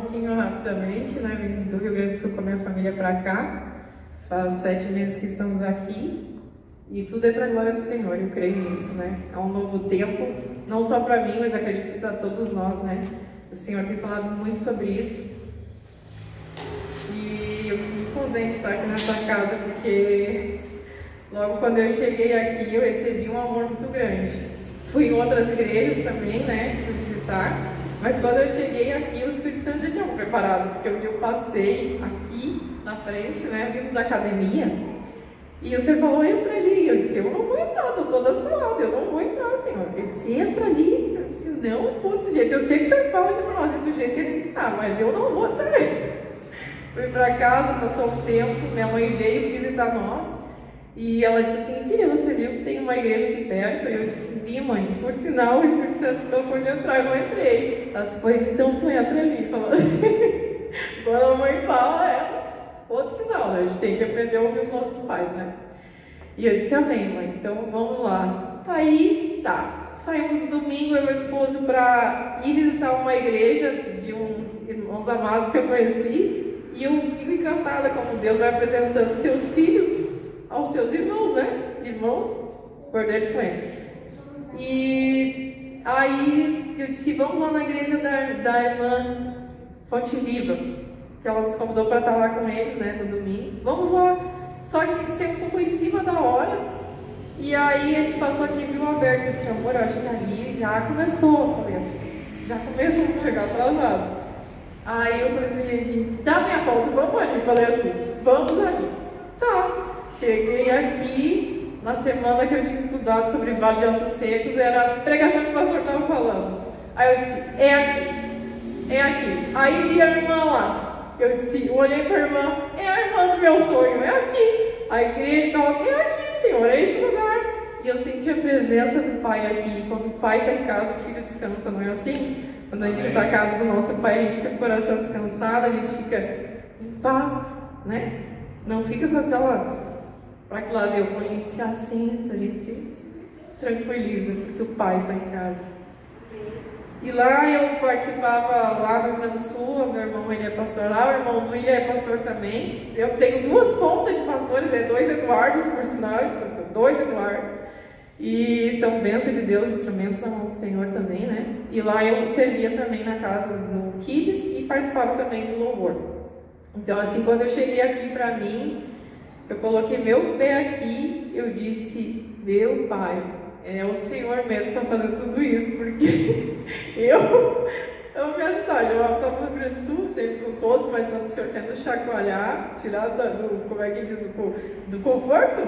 Um pouquinho rapidamente, né? Vim do Rio Grande do Sul com a minha família para cá. Faz 7 meses que estamos aqui e tudo é para a glória do Senhor, eu creio nisso, né? É um novo tempo, não só para mim, mas acredito que para todos nós, né? O Senhor tem falado muito sobre isso e eu fico muito contente de estar aqui nessa casa porque logo quando eu cheguei aqui eu recebi um amor muito grande. Fui em outras igrejas também, né? Fui visitar. Mas quando eu cheguei aqui, o Espírito Santo já tinha me preparado, porque um dia eu passei aqui na frente, né, vindo da academia, e o Senhor falou, entra ali. Eu disse, eu não vou entrar, estou toda suada, eu não vou entrar, Senhor. Ele disse, entra ali. Eu disse, não vou desse jeito. Eu sei que o Senhor fala de nós do jeito que a gente está, mas eu não vou desse jeito. Fui para casa, passou um tempo, minha mãe veio visitar nós, e ela disse assim, filha, você viu que tem uma igreja aqui perto? E eu disse, vi, mãe. Por sinal, o Espírito Santo tocou de entrar, eu não entrei. Ela disse, pois então tu entra ali. Falando. Quando a mãe fala, outro sinal, né? A gente tem que aprender a ouvir os nossos pais, né? E eu disse, amém, mãe. Então vamos lá. Aí, tá. Saímos no domingo, eu e meu esposo, para ir visitar uma igreja de uns irmãos amados que eu conheci. E eu fico encantada como Deus vai apresentando seus filhos aos seus irmãos, né? Irmãos, cordeiros com ele. E aí eu disse, vamos lá na igreja da irmã Fonte Viva, que ela nos convidou para estar lá com eles, né, no domingo. Vamos lá. Só que a gente saiu um pouco em cima da hora. E aí a gente passou aqui e viu aberto. Eu disse, amor, eu acho que ali já começou. Eu falei assim, já começou a chegar atrasado. Aí eu falei para ele, dá minha volta, vamos ali. Eu falei assim, vamos ali. Tá. Cheguei aqui, na semana que eu tinha estudado sobre Vale de Ossos Secos, era a pregação que o pastor estava falando. Aí eu disse, é aqui, é aqui. Aí vi a irmã lá. Eu disse, eu olhei para a irmã, é a irmã do meu sonho, é aqui. A igreja estava, é aqui, Senhor, é esse lugar. E eu senti a presença do Pai aqui. Quando o Pai está em casa, o filho descansa, não é assim? Quando a gente está na casa do nosso Pai, a gente fica com o coração descansado, a gente fica em paz, né? Não fica com aquela... Para que lá Deus, a gente se assenta, a gente se tranquiliza, porque o Pai está em casa. E lá eu participava lá no Rio Grande do Sul, meu irmão ele é pastor lá, o irmão do William é pastor também. Eu tenho 2 pontas de pastores, 2 Eduardos, por sinal, pastor, 2 Eduardos. E são bênçãos de Deus, instrumentos na mão do Senhor também, né? E lá eu servia também na casa no Kids e participava também do louvor. Então assim, quando eu cheguei aqui para mim, eu coloquei meu pé aqui, eu disse, meu Pai, é o Senhor mesmo que está fazendo tudo isso, porque eu minha cidade, eu estava no Rio Grande do Sul, sempre com todos, mas quando o Senhor tenta chacoalhar, tirar como é que diz, do conforto,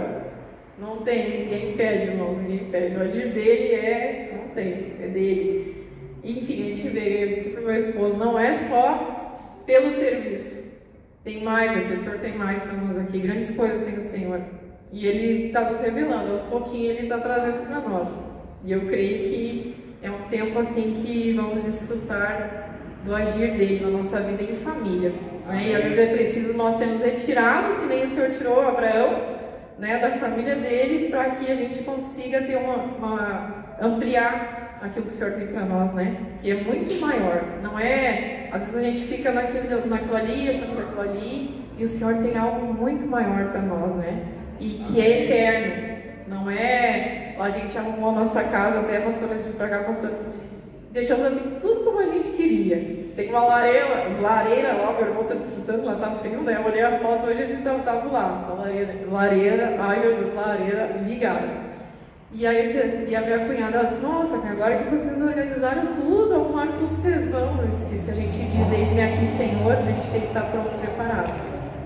não tem, ninguém impede, irmãos, ninguém impede. O agir dele não tem, é dele. Enfim, a gente veio, eu disse para o meu esposo, não é só pelo serviço. Tem mais aqui, o Senhor tem mais para nós aqui, grandes coisas tem o Senhor. E Ele está nos revelando, aos pouquinhos Ele está trazendo para nós. E eu creio que é um tempo assim que vamos desfrutar do agir dele na nossa vida em família. Né? E às vezes é preciso nós sermos retirados, que nem o Senhor tirou Abraão, né, da família dele, para que a gente consiga ter ampliar aquilo que o Senhor tem para nós, né? Que é muito maior. Não é, às vezes a gente fica naquilo ali, achando que aquilo ali, e o Senhor tem algo muito maior para nós, né? E que é eterno. Não é, a gente arrumou a nossa casa, até a pastora de para cá, pastora, deixamos assim, tudo como a gente queria. Tem uma lareira lá, meu irmão está desfrutando, lá está frio, né? Eu olhei a foto, hoje ele estava lá, a lareira, ai meu Deus, lareira ligada. E aí e a minha cunhada, ela disse, nossa, agora que vocês organizaram tudo, arrumaram tudo, vocês vão. Eu disse, se a gente diz, eis-me aqui, Senhor, a gente tem que estar pronto, preparado.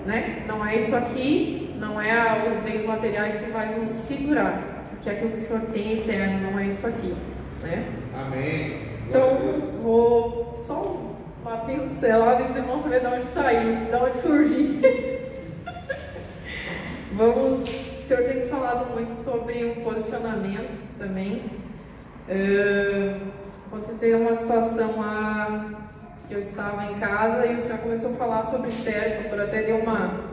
Né? Não é isso aqui, não é os bens materiais que vai nos segurar, porque aquilo que o Senhor tem é eterno, não é isso aqui. Né? Amém. Então, vou só uma pincelada e os irmãos saber de onde saiu, de onde surgiu. O Senhor tem falado muito sobre o posicionamento também. Aconteceu uma situação lá que eu estava em casa e o Senhor começou a falar sobre Esther. O pastor até deu uma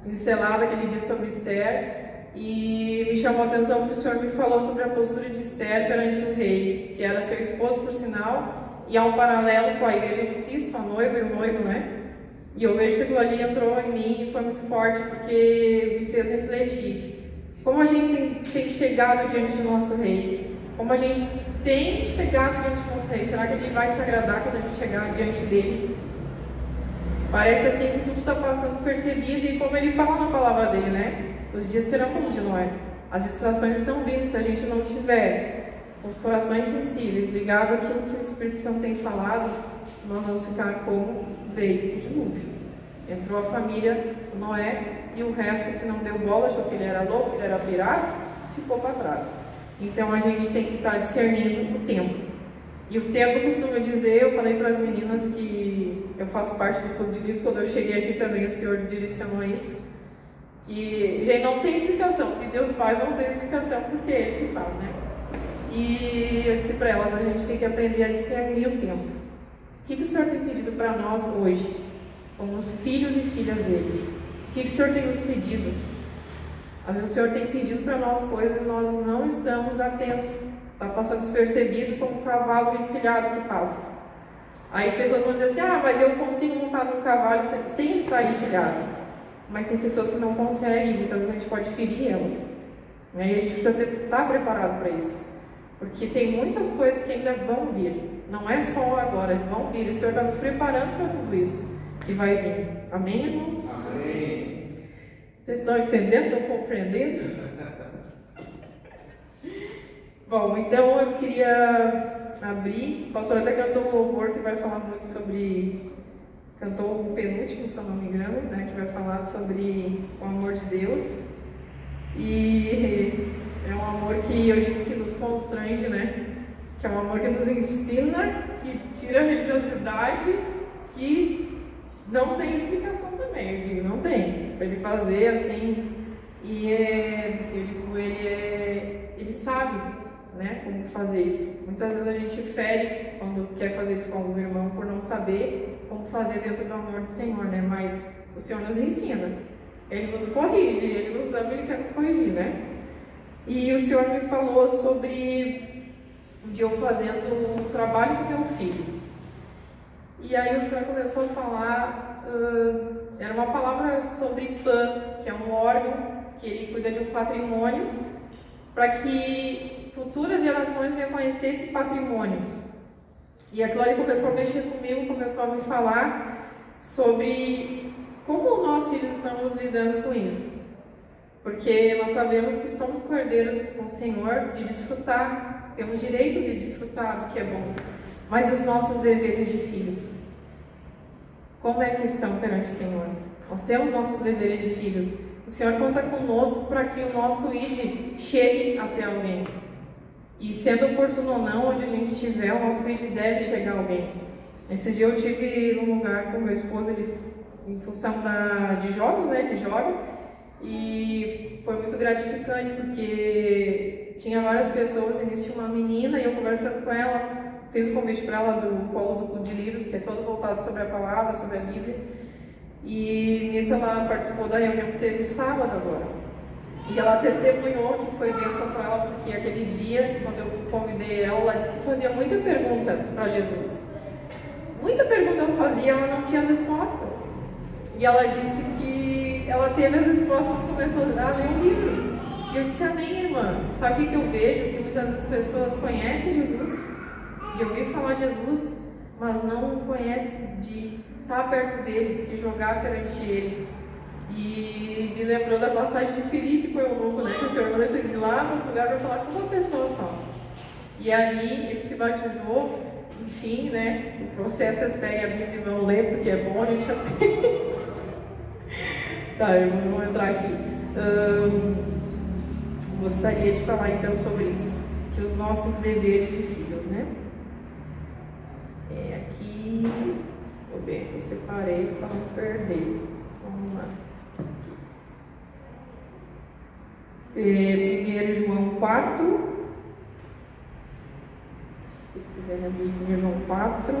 pincelada aquele dia sobre Esther e me chamou a atenção que o Senhor me falou sobre a postura de Esther perante o rei, que era seu esposo, por sinal, e há um paralelo com a igreja de Cristo, a noiva e o noivo, né? E eu vejo que aquilo ali entrou em mim e foi muito forte, porque me fez refletir. Como a gente tem chegado diante do nosso Rei? Como a gente tem chegado diante do nosso Rei? Será que Ele vai se agradar quando a gente chegar diante dEle? Parece assim que tudo está passando despercebido, e como Ele fala na palavra dEle, né? Os dias serão como de Noé. As estações estão vindo. Se a gente não tiver com os corações sensíveis, ligado àquilo que o Espírito Santo tem falado, nós vamos ficar como veio o dilúvio. Entrou a família Noé e o resto que não deu bola, achou que ele era louco, que ele era pirata, ficou para trás. Então a gente tem que estar discernindo o tempo. E o tempo, eu costumo dizer, eu falei para as meninas que eu faço parte do clube de livros, quando eu cheguei aqui também o Senhor direcionou isso, que gente, não tem explicação, que Deus faz, não tem explicação, porque é Ele que faz, né? E eu disse para elas, a gente tem que aprender a discernir o tempo. O que o Senhor tem pedido para nós hoje, como os filhos e filhas dele? O que o Senhor tem nos pedido? Às vezes o Senhor tem pedido para nós coisas e nós não estamos atentos. Está passando despercebido como um cavalo encilhado que passa. Aí pessoas vão dizer assim, mas eu consigo montar num cavalo sem ele estar encilhado. Mas tem pessoas que não conseguem, muitas vezes a gente pode ferir elas. E a gente precisa estar preparado para isso. Porque tem muitas coisas que ainda vão vir. Não é só agora, vão vir. O Senhor está nos preparando para tudo isso que vai vir. Amém, irmãos? Amém. Vocês estão entendendo? Estão compreendendo? Bom, então eu queria abrir. O pastor até cantou um louvor que vai falar muito sobre. Cantou o penúltimo, se eu não me engano, né? Que vai falar sobre o amor de Deus. E é um amor que eu digo que nos constrange, né? Que é um amor que nos ensina, que tira a religiosidade, que não tem explicação também. Eu digo, não tem. Para ele fazer assim. E eu digo, ele sabe, né, como fazer isso. Muitas vezes a gente fere quando quer fazer isso com algum irmão por não saber como fazer dentro do amor do Senhor, né? Mas o Senhor nos ensina. Ele nos corrige, Ele nos ama, Ele quer nos corrigir, né? E o Senhor me falou sobre um dia eu fazendo um trabalho com meu filho. E aí o Senhor começou a falar, era uma palavra sobre PAN, que é um órgão que ele cuida de um patrimônio, para que futuras gerações venham conhecer esse patrimônio. E a Glória começou a mexer comigo, começou a me falar sobre como nós filhos estamos lidando com isso. Porque nós sabemos que somos cordeiros com o Senhor de desfrutar, temos direitos de desfrutar do que é bom. Mas e os nossos deveres de filhos? Como é que estão perante o Senhor? Nós temos nossos deveres de filhos. O Senhor conta conosco para que o nosso ID chegue até alguém. E sendo oportuno ou não, onde a gente estiver, o nosso ID deve chegar a alguém. Esses dias eu estive num lugar com meu esposo, ele, em função de jogos, né, que joga, e foi muito gratificante, porque tinha várias pessoas, e nisso tinha uma menina, e eu conversando com ela, fiz um convite para ela do Polo do Clube de Livros, que é todo voltado sobre a palavra, sobre a Bíblia, e nisso ela participou da reunião que teve sábado agora. E ela testemunhou que foi bênção para ela, porque aquele dia, quando eu convidei ela, ela disse que fazia muita pergunta para Jesus. Muita pergunta ela fazia, ela não tinha as respostas. E ela disse que ela teve as respostas quando começou a ler um livro. E eu disse, amém, irmã. Sabe o que eu vejo? Que muitas vezes as pessoas conhecem Jesus, de ouvir falar de Jesus, mas não conhecem de estar perto dele, de se jogar perante ele. E me lembrou da passagem de Filipe, foi um louco, né? Que o Senhor mandou sair de lá para um lugar para falar com uma pessoa só. E ali ele se batizou, enfim, né? O processo, vocês peguem a Bíblia e vão ler, porque é bom a gente aprender. Tá, eu vou entrar aqui. Gostaria de falar então sobre isso, que os nossos deveres de filhos, né? Aqui, vou ver, eu separei para não perder. Vamos lá. 1 João 4. Se quiser abrir 1 João 4.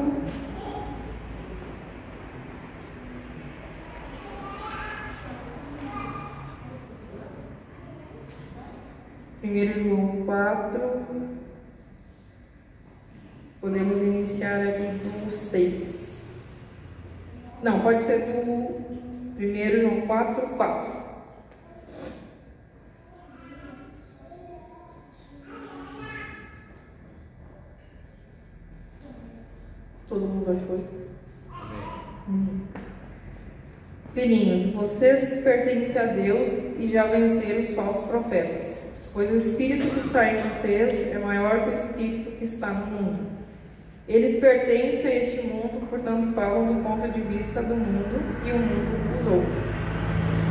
Primeiro João 4, Podemos iniciar ali do 6. Não, pode ser do 1 João 4, 4. Todo mundo achou? Amém. Filhinhos, vocês pertencem a Deus e já venceram os falsos profetas, pois o Espírito que está em vocês é maior que o Espírito que está no mundo. Eles pertencem a este mundo, portanto falam do ponto de vista do mundo e o mundo os ouve.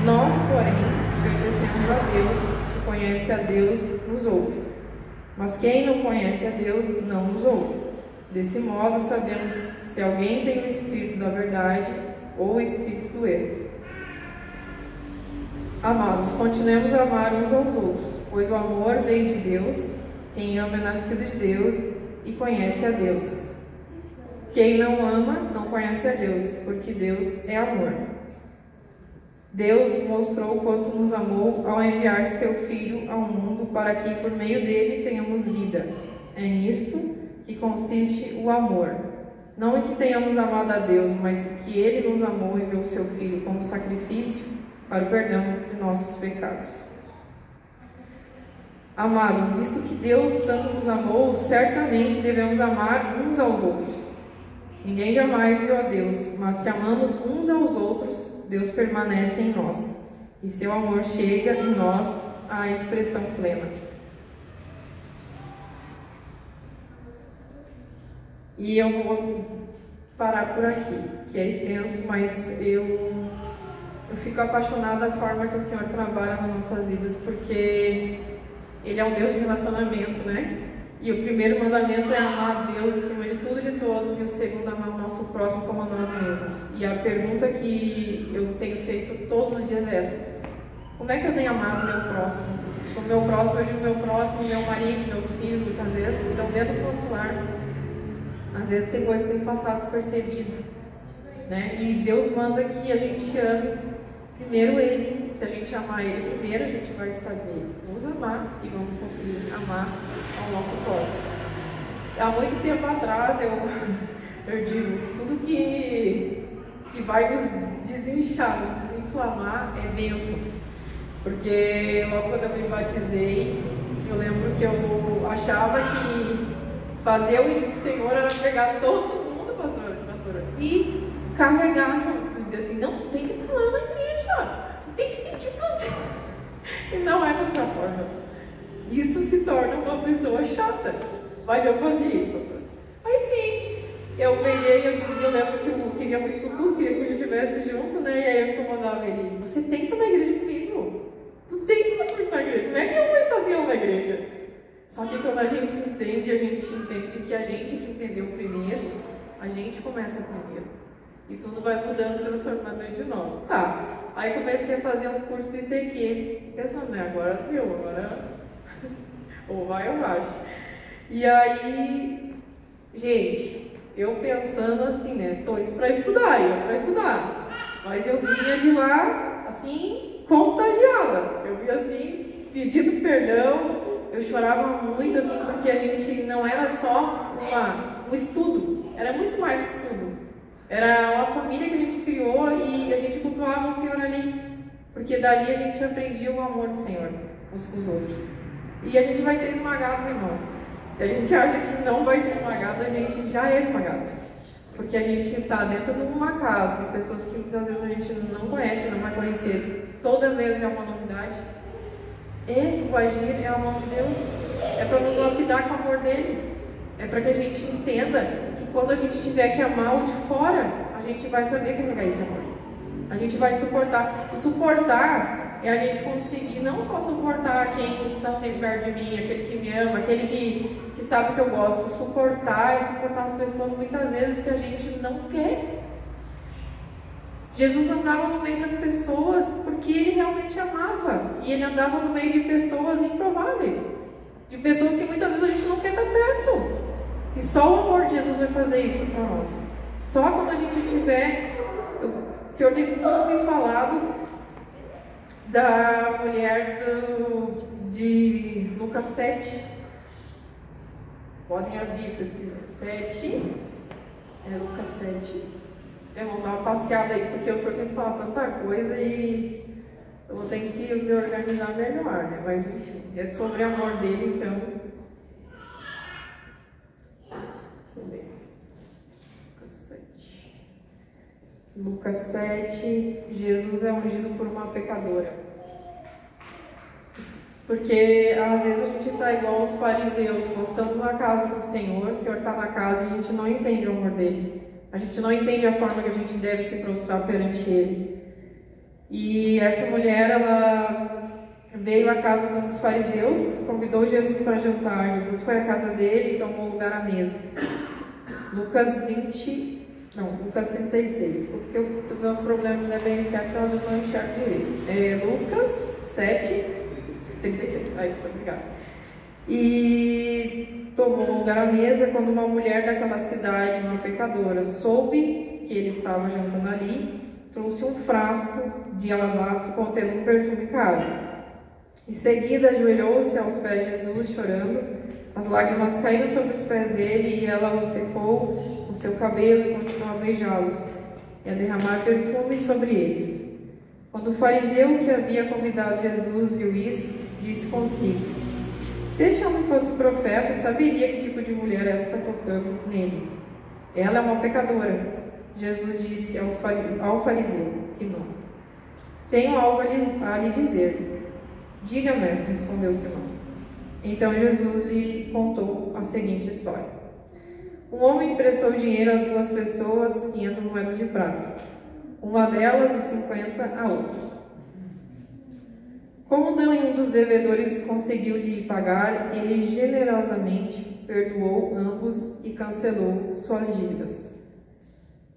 Nós, porém, pertencemos a Deus e conhece a Deus nos ouve. Mas quem não conhece a Deus não nos ouve. Desse modo sabemos se alguém tem o Espírito da verdade ou o Espírito do erro. Amados, continuemos a amar uns aos outros, pois o amor vem de Deus. Quem ama é nascido de Deus e conhece a Deus. Quem não ama não conhece a Deus, porque Deus é amor. Deus mostrou o quanto nos amou ao enviar seu Filho ao mundo para que por meio dele tenhamos vida. É nisto que consiste o amor. Não em que tenhamos amado a Deus, mas que Ele nos amou e enviou o seu Filho como sacrifício para o perdão de nossos pecados. Amados, visto que Deus tanto nos amou, certamente devemos amar uns aos outros. Ninguém jamais viu a Deus, mas se amamos uns aos outros, Deus permanece em nós, e seu amor chega em nós à expressão plena. E eu vou parar por aqui, que é extenso, mas eu fico apaixonada da forma que o Senhor trabalha nas nossas vidas, porque Ele é um Deus de relacionamento, né? E o primeiro mandamento é amar a Deus acima de tudo e de todos, e o segundo, amar o nosso próximo como a nós mesmos. E a pergunta que eu tenho feito todos os dias é essa: como é que eu tenho amado o meu próximo? O meu próximo, eu digo meu próximo, meu marido, meus filhos, muitas vezes. Então, dentro do nosso lar, às vezes tem coisas que tem passado despercebido, né? E Deus manda que a gente ame primeiro Ele. Se a gente amar Ele primeiro, a gente vai saber nos amar e vamos conseguir amar ao nosso próximo. Há muito tempo atrás, eu digo, tudo que vai nos desinchar, nos desinflamar é bênção. Porque logo quando eu me batizei, eu lembro que eu achava que fazer o ídolo do Senhor era pegar todo mundo, pastora, e carregar junto. Dizer assim, não, tu tem que estar lá na igreja, tu tem que sentir tudo. E não é dessa forma. Isso se torna uma pessoa chata. Mas eu fazia isso, pastor. Aí, enfim, eu peguei, eu lembro que eu queria muito pro culto, queria que a gente estivesse junto, né? E aí eu incomodava ele, você tem que estar na igreja comigo. Tu tem que estar na igreja. Como é que eu vou sozinho na igreja? Só que quando a gente entende que a gente que entendeu primeiro, a gente começa primeiro. E tudo vai mudando, transformando dentro de nós. Tá. Aí comecei a fazer um curso de ITQ. Pensando, né? Agora viu, agora ou vai ou baixa. E aí, gente, eu pensando assim, né? Tô indo pra estudar, Mas eu vinha de lá, assim, contagiada. Eu vinha assim, pedindo perdão. Eu chorava muito, assim, porque a gente não era só um estudo, era muito mais que estudo. Era uma família que a gente criou e a gente cultuava o Senhor ali, porque dali a gente aprendia o amor do Senhor uns com os outros. E a gente vai ser esmagado em nós. Se a gente acha que não vai ser esmagado, a gente já é esmagado. Porque a gente está dentro de uma casa, com pessoas que muitas vezes a gente não conhece, não vai conhecer. Toda vez é uma novidade. E o agir é o amor de Deus. É para nos lapidar com o amor dele. É para que a gente entenda que quando a gente tiver que amar o de fora, a gente vai saber carregar esse amor. A gente vai suportar. O suportar é a gente conseguir não só suportar quem está sempre perto de mim, aquele que me ama, aquele que sabe o que eu gosto. Suportar é suportar as pessoas muitas vezes que a gente não quer. Jesus andava no meio das pessoas porque Ele realmente amava. E Ele andava no meio de pessoas improváveis. De pessoas que muitas vezes a gente não quer estar perto. E só o amor de Jesus vai fazer isso para nós. Só quando a gente tiver... O Senhor tem muito me falado da mulher de Lucas 7. Podem abrir se vocês quiserem. 7. Lucas 7. Vamos dar uma passeada aí, porque o senhor tem que falar tanta coisa e eu vou ter que me organizar melhor, né? Mas enfim, é sobre o amor dele, então. Lucas 7, Jesus é ungido por uma pecadora. Porque às vezes a gente está igual aos fariseus, nós estamos na casa do Senhor, o Senhor está na casa e a gente não entende o amor dele. A gente não entende a forma que a gente deve se prostrar perante ele. E essa mulher, ela veio à casa dos fariseus, convidou Jesus para jantar. Jesus foi à casa dele e tomou lugar à mesa. Lucas 36, porque o meu problema não é bem certo, então eu não enxergo direito. Lucas 7, 36. Aí, muito obrigada. E tomou lugar à mesa quando uma mulher daquela cidade, uma pecadora, soube que ele estava jantando ali, trouxe um frasco de alabastro contendo um perfume caro. Em seguida, ajoelhou-se aos pés de Jesus, chorando. As lágrimas caíram sobre os pés dele e ela o secou com seu cabelo e continuou a beijá-los e a derramar perfume sobre eles. Quando o fariseu que havia convidado Jesus viu isso, disse consigo: se este homem fosse profeta, saberia que tipo de mulher esta tocando nele. Ela é uma pecadora. Jesus disse ao fariseu, Simão: tenho algo a lhe dizer. Diga, mestre, respondeu Simão. Então Jesus lhe contou a seguinte história. Um homem emprestou dinheiro a 2 pessoas, 500 moedas de prata. Uma delas e 50 a outra. Como nenhum dos devedores conseguiu lhe pagar, ele generosamente perdoou ambos e cancelou suas dívidas.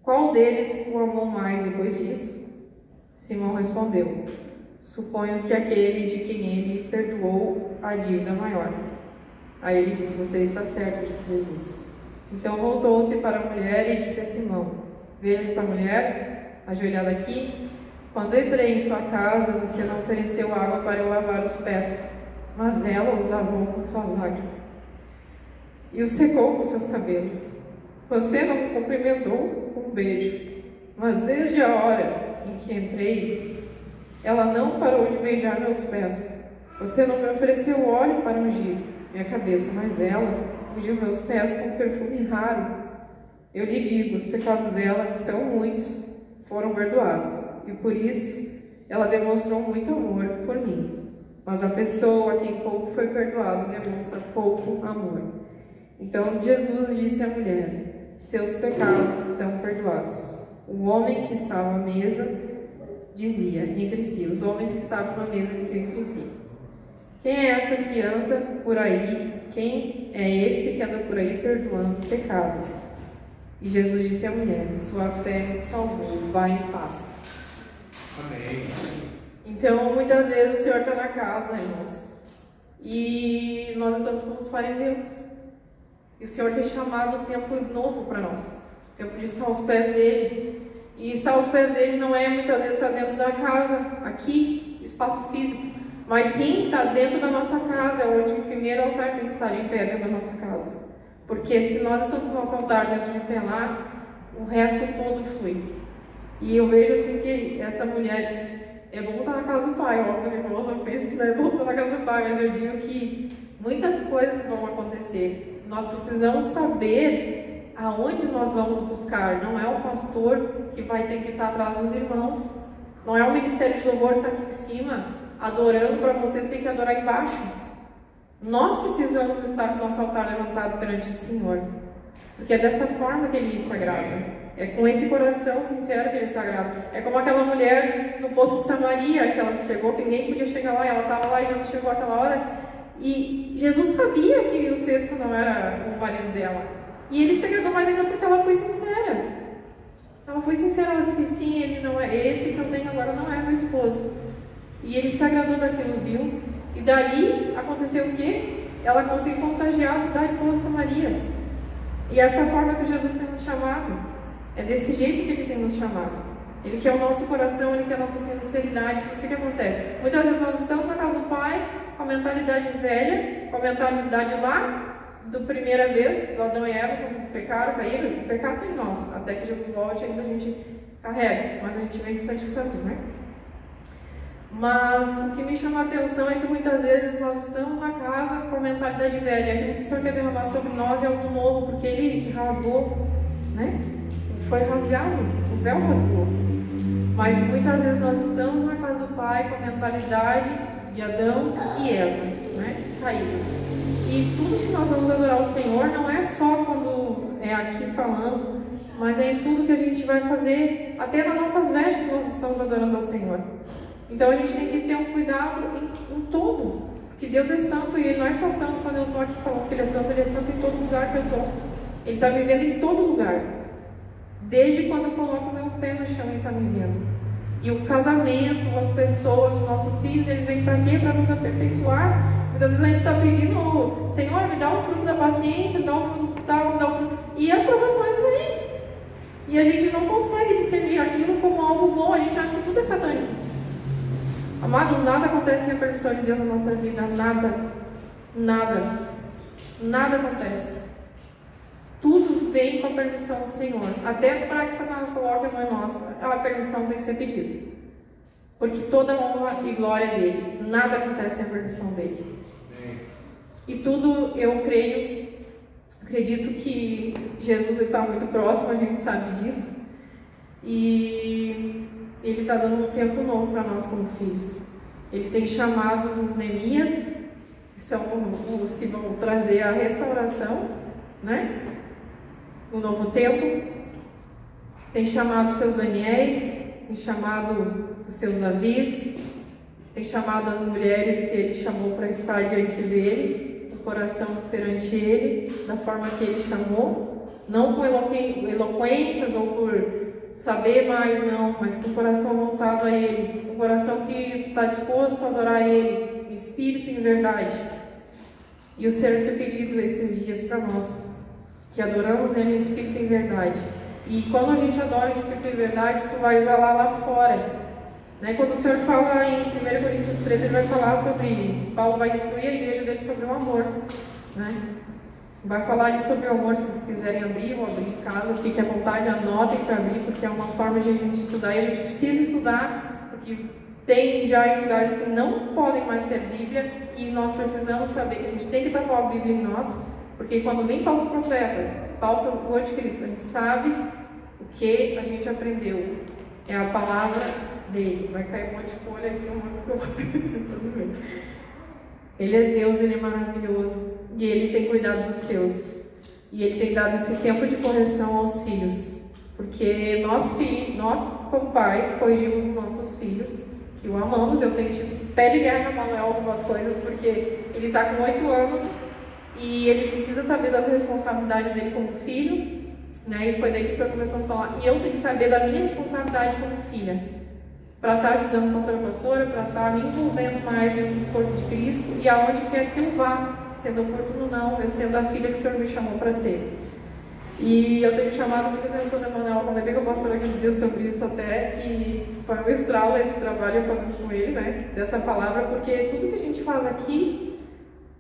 Qual deles o amou mais depois disso? Simão respondeu: suponho que aquele de quem ele perdoou a dívida maior. Aí ele disse: você está certo, disse Jesus. Então voltou-se para a mulher e disse a Simão: veja esta mulher, ajoelhada aqui. Quando entrei em sua casa, você não ofereceu água para eu lavar os pés, mas ela os lavou com suas lágrimas e os secou com seus cabelos. Você não me cumprimentou com um beijo, mas desde a hora em que entrei, ela não parou de beijar meus pés. Você não me ofereceu óleo para ungir minha cabeça, mas ela ungiu meus pés com perfume raro. Eu lhe digo, os pecados dela, que são muitos, foram perdoados, e por isso ela demonstrou muito amor por mim. Mas a pessoa a quem pouco foi perdoado demonstra pouco amor. Então Jesus disse à mulher: seus pecados estão perdoados. O homem que estava à mesa dizia entre si, os homens que estavam na mesa diziam entre si: quem é essa que anda por aí? Quem é esse que anda por aí perdoando pecados? E Jesus disse à mulher: sua fé me salvou, vá em paz. Amém. Então, muitas vezes o Senhor está na casa, irmãos, e nós estamos como os fariseus. E o Senhor tem chamado um tempo novo para nós, tempo de estar aos pés dele. E estar aos pés dele não é muitas vezes estar dentro da casa, aqui, espaço físico, mas sim estar dentro da nossa casa, onde o primeiro altar tem que estar em pé dentro da nossa casa. Porque se nós estamos com o nosso altar dentro de pé lá, o resto todo flui. E eu vejo assim que essa mulher, é bom estar na casa do Pai, óbvio, que irmãos, eu penso que não é bom estar na casa do Pai, mas eu digo que muitas coisas vão acontecer. Nós precisamos saber aonde nós vamos buscar. Não é o pastor que vai ter que estar atrás dos irmãos, não é o ministério de louvor que está aqui em cima adorando para vocês, tem que adorar embaixo. Nós precisamos estar com o nosso altar levantado perante o Senhor, porque é dessa forma que Ele se agrada. É com esse coração sincero que Ele se agrada. É como aquela mulher no poço de Samaria, que ela chegou, que ninguém podia chegar lá, e ela estava lá e Jesus chegou àquela hora. E Jesus sabia que o cesto não era o marido dela. E Ele se agradou mais ainda porque ela foi sincera. Ela foi sincera, ela disse: sim, ele não é, esse que eu tenho agora não é meu esposo. E Ele se agradou daquilo, viu? E dali aconteceu o quê? Ela conseguiu contagiar a cidade toda de Samaria. E essa é a forma que Jesus tem nos chamado. É desse jeito que Ele tem nos chamado. Ele quer o nosso coração, Ele quer a nossa sinceridade. Porque o que acontece? Muitas vezes nós estamos na casa do Pai, com a mentalidade velha, com a mentalidade lá da primeira vez, do Adão e Eva, quando pecaram, caíram, o pecado tem nós. Até que Jesus volte, ainda a gente carrega, mas a gente vem se santificando, né? Mas o que me chama a atenção é que muitas vezes nós estamos na casa com a mentalidade velha. Aquilo que o Senhor quer derramar sobre nós é algo novo, porque Ele rasgou, né? Foi rasgado, o véu rasgou. Mas muitas vezes nós estamos na casa do Pai com a mentalidade de Adão e Eva, né? Caídos. E tudo que nós vamos adorar o Senhor não é só quando é aqui falando, mas é em tudo que a gente vai fazer, até nas nossas vestes nós estamos adorando ao Senhor. Então a gente tem que ter um cuidado em todo, porque Deus é santo e Ele não é só santo quando eu estou aqui falando que Ele é santo em todo lugar que eu estou. Ele está me vendo em todo lugar. Desde quando eu coloco o meu pé no chão, Ele está me vendo. E o casamento, as pessoas, os nossos filhos, eles vêm para quê? Para nos aperfeiçoar. Muitas vezes a gente está pedindo, Senhor, me dá um fruto da paciência, me dá um fruto tal, me dá um fruto... E as provações vêm. E a gente não consegue discernir aquilo como algo bom, a gente acha que tudo é satânico. Amados, nada acontece sem a permissão de Deus na nossa vida, nada, nada, nada acontece. Tudo vem com a permissão do Senhor. Até para que Satanás coloque a mão em nós, a permissão tem que ser pedida. Porque toda honra e glória é dele. Nada acontece sem a permissão dele. E tudo, eu creio, acredito que Jesus está muito próximo, a gente sabe disso. E Ele está dando um tempo novo para nós como filhos. Ele tem chamado os Neemias, que são os que vão trazer a restauração, né? O novo tempo. Tem chamado os seus Daniéis, tem chamado os seus Davis, tem chamado as mulheres que Ele chamou para estar diante dele, o coração perante Ele, da forma que Ele chamou, não com eloquências ou por saber mais, não, mas com o coração voltado a Ele, um coração que está disposto a adorar a Ele, espírito em verdade. E o Senhor tem pedido esses dias para nós, que adoramos Ele em espírito em verdade. E quando a gente adora em espírito em verdade, isso vai exalar lá fora. Né? Quando o Senhor fala em 1 Coríntios 13, Ele vai falar sobre, Paulo vai instruir a igreja dele sobre o amor, né? Vai falar ali sobre o amor, se vocês quiserem abrir ou abrir em casa, fiquem à vontade, anotem para abrir, porque é uma forma de a gente estudar e a gente precisa estudar, porque tem já lugares que não podem mais ter Bíblia e nós precisamos saber que a gente tem que tapar a Bíblia em nós, porque quando vem falso profeta, falsa o anticristo, a gente sabe o que a gente aprendeu, é a palavra dele. Vai cair um monte de folha aqui, tudo bem. Ele é Deus, Ele é maravilhoso. E Ele tem cuidado dos seus. E Ele tem dado esse tempo de correção aos filhos. Porque nós como pais, corrigimos os nossos filhos, que o amamos. Eu tenho tido pé de guerra no Manuel algumas coisas, porque ele está com 8 anos e ele precisa saber das responsabilidades dele como filho, né? E foi daí que o Senhor começou a falar. E eu tenho que saber da minha responsabilidade como filha, para estar ajudando o pastor e a pastora, para estar me envolvendo mais dentro do corpo de Cristo e aonde quer que eu vá, sendo oportuno não, eu sendo a filha que o Senhor me chamou para ser. E eu tenho chamado muita atenção da Manuel, comentei com a pastora aquele dia sobre isso até, que foi um estralo esse trabalho eu fazendo com ele, né, dessa palavra, porque tudo que a gente faz aqui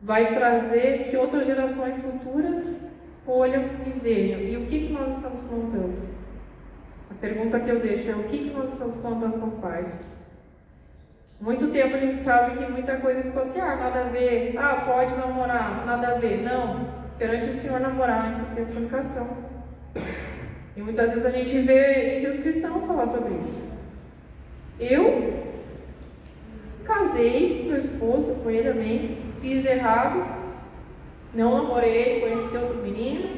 vai trazer que outras gerações futuras olham e vejam. E o que nós estamos plantando? A pergunta que eu deixo é: o que nós estamos plantando com pais? Muito tempo a gente sabe que muita coisa ficou assim, nada a ver, pode namorar, nada a ver. Não, perante o Senhor namorar antes de ter fornicação. E muitas vezes a gente vê entre os cristãos falar sobre isso. Eu casei com meu esposo, com ele, amém, fiz errado, não namorei, conheci outro menino,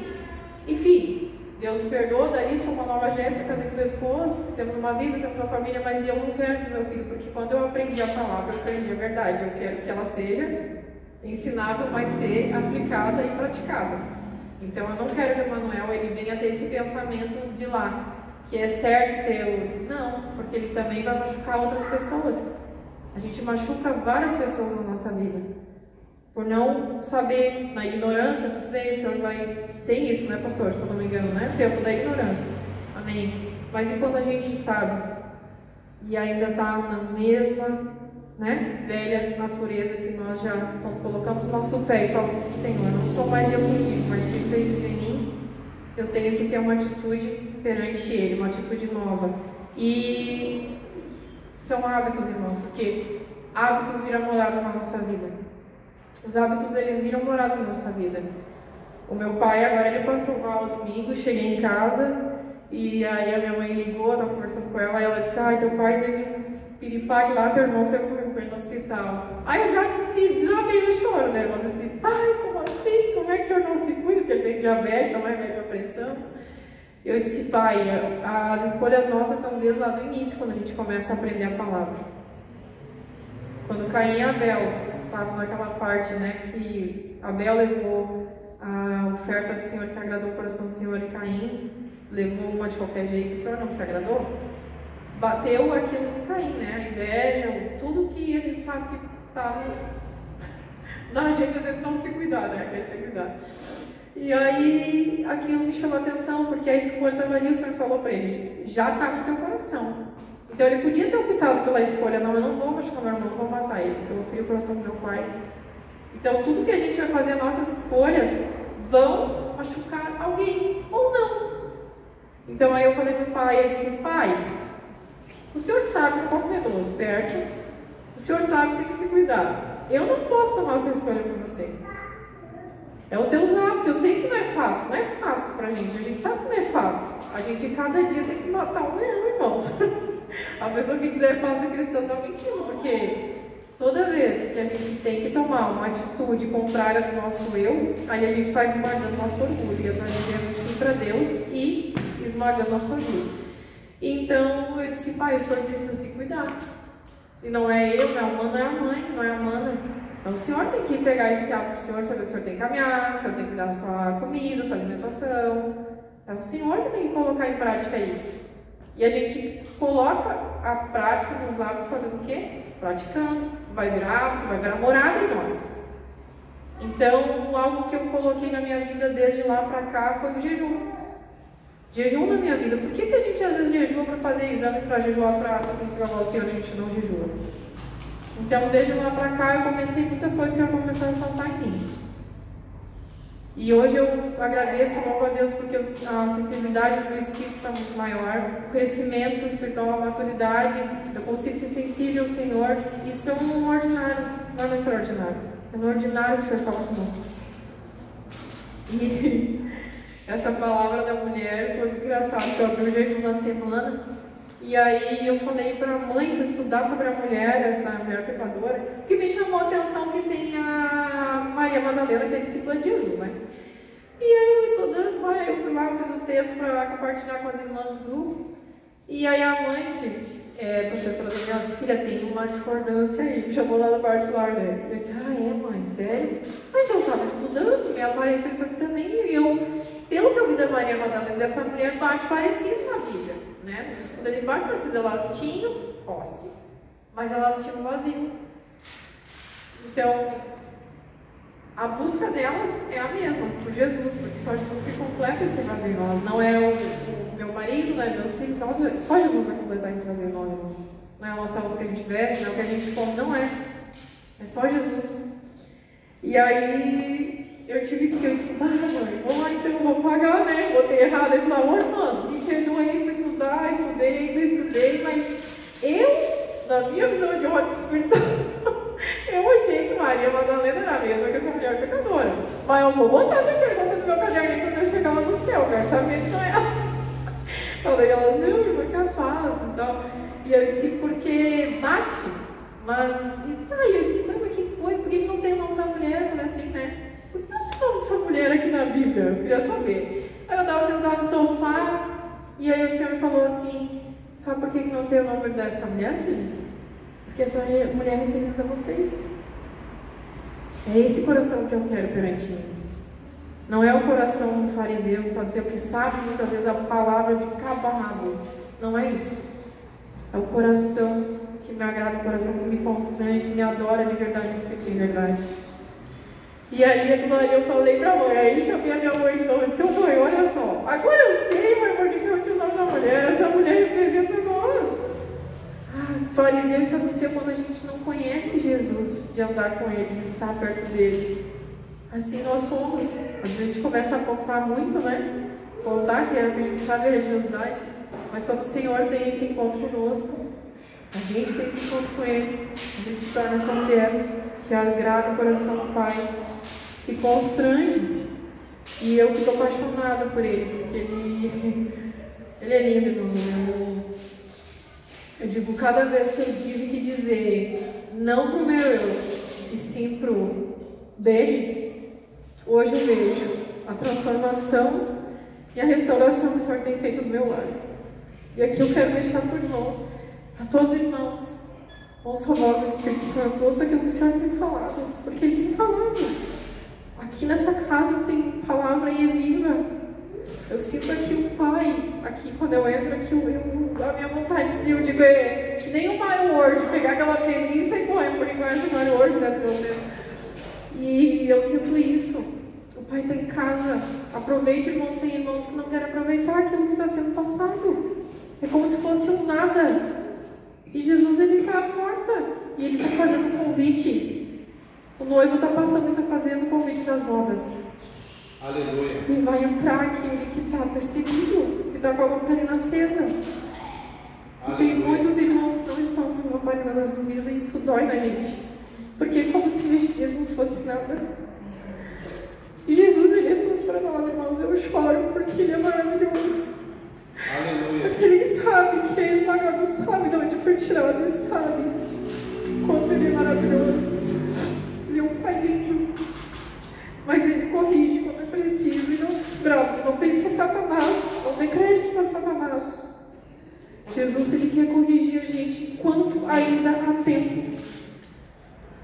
enfim. Deus me perdoa, dali sou uma nova Jéssica, casei com meu esposo, temos uma vida, temos uma família, mas eu não quero que meu filho, porque quando eu aprendi a palavra, eu aprendi a verdade, eu quero que ela seja ensinável, mas ser aplicada e praticada. Então eu não quero que o Manuel ele venha ter esse pensamento de lá, que é certo ter o... Não, porque ele também vai machucar outras pessoas. A gente machuca várias pessoas na nossa vida. Por não saber, na ignorância, tudo bem, o Senhor vai... Tem isso, né, pastor? Se eu não me engano, né? O tempo da ignorância. Amém. Mas e quando a gente sabe e ainda está na mesma né, velha natureza que nós já, quando colocamos nosso pé e falamos para o Senhor, não sou mais eu que vivo, mas Cristo vive em mim, eu tenho que ter uma atitude perante Ele, uma atitude nova. E são hábitos, irmãos, porque hábitos viram morada na nossa vida. Os hábitos, eles viram morada na nossa vida. O meu pai, agora ele passou mal domingo, cheguei em casa e aí a minha mãe ligou, eu estava conversando com ela e ela disse: ai, teu pai teve um piripaque lá, teu irmão saiu com ele no hospital. Aí eu já me desabei no choro, né, irmão? Eu disse: pai, como assim? Como é que o senhor não se cuida? Porque ele tem diabetes, toma remédio para pressão. Eu disse: pai, as escolhas nossas estão desde lá do início, quando a gente começa a aprender a palavra. Quando Caim e Abel estavam naquela parte, né, que Abel levou a oferta do Senhor que agradou o coração do Senhor, e Caim levou uma de qualquer jeito, o Senhor não se agradou. Bateu aquilo em Caim, né, a inveja, tudo que a gente sabe que estava na gente, às vezes não se cuidar, né, aquele tem que cuidar. E aí aquilo me chamou a atenção, porque a escolha estava ali, o Senhor falou para ele: já está no teu coração. Então ele podia ter optado pela escolha: não, eu não vou machucar meu irmão, não vou matar ele, eu vou ferir o coração do meu pai. Então tudo que a gente vai fazer, nossas escolhas vão machucar alguém, ou não. Então aí eu falei para o pai, assim: pai, o senhor sabe que é doce, certo? O senhor sabe que tem que se cuidar. Eu não posso tomar essa escolha por você. É os teus hábitos. Eu sei que não é fácil pra gente. A gente sabe que não é fácil. A gente cada dia tem que matar um leão, irmãos. A pessoa que dizer fácil cristã está mentindo, porque toda vez que a gente tem que tomar uma atitude contrária do nosso eu, aí a gente está esmagando nosso orgulho, está dizendo sim para Deus e esmagando nosso orgulho. Então eu disse: pai, o senhor precisa se cuidar. E não é eu, não é a mãe, não é a mana. Então o senhor tem que pegar esse hábito para o senhor, saber que o senhor tem que caminhar, o senhor tem que dar a sua comida, a sua alimentação. É o senhor que tem que colocar em prática isso. E a gente coloca a prática dos hábitos fazendo o quê? Praticando. Vai virar hábito, vai virar morada em nós. Então, algo que eu coloquei na minha vida desde lá para cá foi o jejum. Jejum na minha vida. Por que a gente às vezes jejua para fazer exame, para jejuar para ser sensível ao Senhor, a gente não jejua? Então, desde lá para cá, eu comecei muitas coisas que o Senhor começou a saltar em mim. E hoje eu agradeço, louvo a Deus, porque a sensibilidade do meu espírito está muito maior, o crescimento espiritual, a maturidade, eu consigo ser sensível ao Senhor. Isso é um ordinário, não é no extraordinário, é no ordinário que o Senhor fala conosco. E essa palavra da mulher foi muito engraçado, que eu abri o jejum na semana, e aí eu falei para a mãe para estudar sobre a mulher, essa mulher pecadora, que me chamou a atenção que tem a Maria Madalena, que é discípula de Jesus, né? E aí eu estudando, eu fui lá, fiz o texto para compartilhar com as irmãs do grupo. E aí a mãe, que é professora da minha filha, tem uma discordância aí, me chamou lá no particular dela. Eu disse: ah, é, mãe, sério? Mas eu estava estudando, me apareceu isso aqui também, e eu, pelo que eu vi da Maria Madalena, dessa mulher bate parecido na Bíblia, né? No estudo ele bate parecido, elas tinham posse, mas elas tinham vazio. Então, a busca delas é a mesma, por Jesus, porque só Jesus que completa esse vazio em nós. Não é o meu marido, não é meus filhos, só Jesus vai completar esse vazio em nós, irmãos. Não é a nossa roupa que a gente veste, não é o que a gente come, não é. É só Jesus. E aí eu tive que, eu disse: ah, mãe, vamos lá, então eu vou pagar, né? Botei errado. Ele falou: irmãs, me perdoa aí por estudar, estudei, mas eu, na minha visão de ódio espiritual, eu achei que Maria Madalena era a mesma que essa mulher pecadora. Mas eu vou botar essa pergunta no meu caderninho quando eu chegar lá no céu, quero saber se não é ela. Falei, elas: não, eu sou capaz e tal. E eu disse: porque bate, mas. E tá, e eu disse: mas que coisa, por que não tem o nome da mulher? Eu falei assim, né? Por que não tem o nome dessa mulher aqui na Bíblia? Eu queria saber. Aí eu estava sentada no sofá, e aí o Senhor falou assim: sabe por que não tem o nome dessa mulher, filha? Porque essa mulher representa vocês. É esse coração que eu quero perante mim. Não é o coração do fariseu, do sadduceu, que sabe muitas vezes a palavra de cabo. Não é isso. É o coração que me agrada, o coração que me constrange, que me adora de verdade, de espírito e verdade. E aí eu falei pra mãe, aí chamei a minha mãe de novo e disse: mãe, olha só, agora eu sei, mãe, por que eu tinha o nome da mulher? Essa mulher representa nós. fariseu e saduceu quando a gente não conhece Jesus, de andar com Ele, de estar perto dEle. Assim nós somos. Às vezes a gente começa a apontar muito, né? Apontar, que a gente sabe a religiosidade. Mas quando o Senhor tem esse encontro conosco, a gente tem esse encontro com Ele, a gente se torna essa mulher que agrada o coração do Pai, que constrange. E eu fico apaixonada por Ele, porque Ele é lindo, irmão. Eu digo, cada vez que eu tive que dizer não pro meu eu, e sim pro dele, hoje eu vejo a transformação e a restauração que o Senhor tem feito no meu lar. E aqui eu quero deixar para irmãos, para todos os irmãos, ouça a voz do Espírito Santo, ouça aquilo que o Senhor tem falado, porque Ele tem falado. Aqui nessa casa tem palavra e é viva. Eu sinto aqui o Pai, aqui quando eu entro aqui, a minha vontade de, eu digo, é que nem o Mario World, pegar aquela peninha e sair correndo, porque conhece o Mario World, né, pelo menos. E eu sinto isso. O Pai está em casa. Aproveite, irmãos, tem irmãos que não querem aproveitar aquilo que está sendo passado. É como se fosse um nada. E Jesus, Ele está à porta. E Ele está fazendo um convite. O noivo está passando e está fazendo o convite das bodas. Aleluia. E vai entrar aquele que está perseguido, que está com a lamparina acesa. E tem muitos irmãos que não estão com as lamparinas acesas e isso dói na gente. Porque é como se Jesus fosse nada. E Jesus, Ele é tudo para nós, irmãos. Eu choro porque Ele é maravilhoso. Aleluia. Porque Ele sabe que é esmagado, sabe de onde foi tirado, Ele sabe quanto Ele é maravilhoso. Ele é um Pai lindo. Mas Ele corrige quando é preciso. E não, bravos, não pense que é Satanás. Não dê crédito para Satanás. Jesus, Ele quer corrigir a gente enquanto ainda há tempo.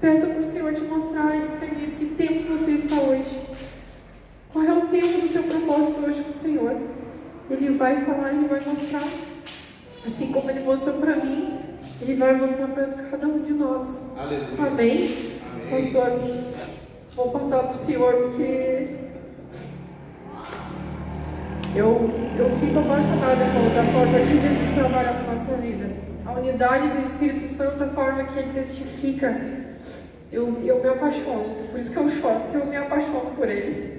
Peça para o Senhor te mostrar e discernir que tempo você está hoje. Qual é o tempo do teu propósito hoje com o Senhor? Ele vai falar, Ele vai mostrar. Assim como Ele mostrou para mim, Ele vai mostrar para cada um de nós. Aleluia. Amém? Amém. Pastor, vou passar para o Senhor porque eu fico apaixonada, irmãos, da forma que Jesus trabalha na nossa vida. A unidade do Espírito Santo, a forma que Ele testifica. Eu me apaixono. Por isso que eu choro, porque eu me apaixono por Ele.